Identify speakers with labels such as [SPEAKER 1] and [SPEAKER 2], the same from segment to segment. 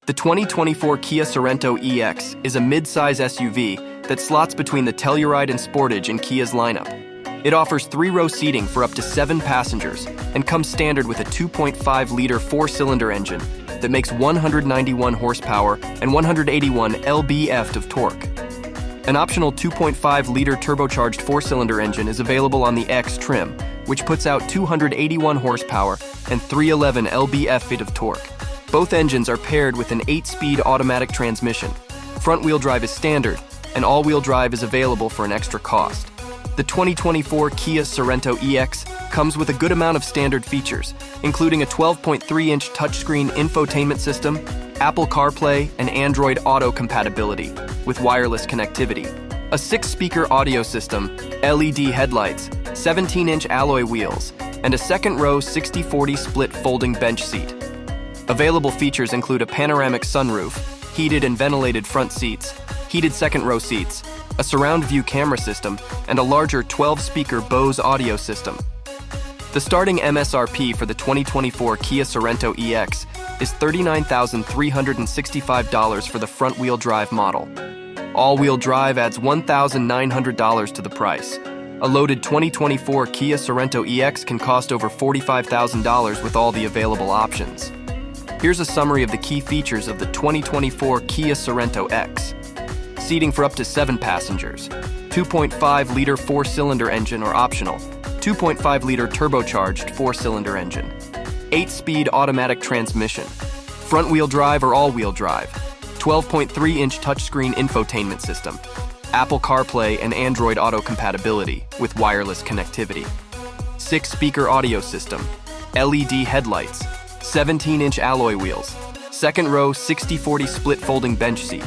[SPEAKER 1] The 2024 Kia Sorento EX is a mid-size SUV that slots between the Telluride and Sportage in Kia's lineup. It offers 3-row seating for up to 7 passengers and comes standard with a 2.5-liter 4-cylinder engine that makes 191 horsepower and 181 lb-ft of torque. An optional 2.5-liter turbocharged 4-cylinder engine is available on the X trim, which puts out 281 horsepower and 311 lb-ft of torque. Both engines are paired with an 8-speed automatic transmission. Front-wheel drive is standard, and all-wheel drive is available for an extra cost. The 2024 Kia Sorento EX comes with a good amount of standard features, including a 12.3-inch touchscreen infotainment system, Apple CarPlay, and Android Auto compatibility with wireless connectivity, a 6-speaker audio system, LED headlights, 17-inch alloy wheels, and a second-row 60/40 split folding bench seat. Available features include a panoramic sunroof, heated and ventilated front seats, heated second-row seats, a surround view camera system, and a larger 12-speaker Bose audio system. The starting MSRP for the 2024 Kia Sorento EX is $39,365 for the front-wheel drive model. All-wheel drive adds $1,900 to the price. A loaded 2024 Kia Sorento EX can cost over $45,000 with all the available options. Here's a summary of the key features of the 2024 Kia Sorento EX. Seating for up to 7 passengers. 2.5-liter 4-cylinder engine or optional. 2.5-liter turbocharged 4-cylinder engine. 8-speed automatic transmission. Front-wheel drive or all-wheel drive. 12.3-inch touchscreen infotainment system. Apple CarPlay and Android Auto compatibility with wireless connectivity. 6-speaker audio system. LED headlights. 17-inch alloy wheels, second-row 60/40 split folding bench seat.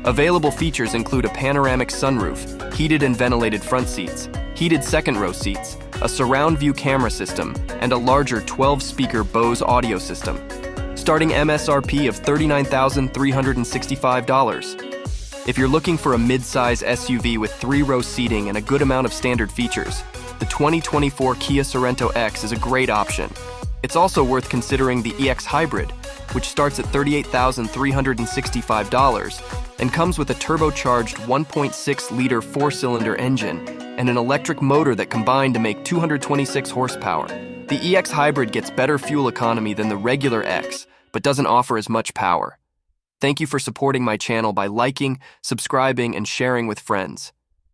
[SPEAKER 1] Available features include a panoramic sunroof, heated and ventilated front seats, heated second-row seats, a surround view camera system, and a larger 12-speaker Bose audio system. Starting MSRP of $39,365. If you're looking for a mid-size SUV with 3-row seating and a good amount of standard features, the 2024 Kia Sorento EX is a great option. It's also worth considering the EX Hybrid, which starts at $38,365 and comes with a turbocharged 1.6-liter 4-cylinder engine and an electric motor that combine to make 226 horsepower. The EX Hybrid gets better fuel economy than the regular X, but doesn't offer as much power. Thank you for supporting my channel by liking, subscribing, and sharing with friends.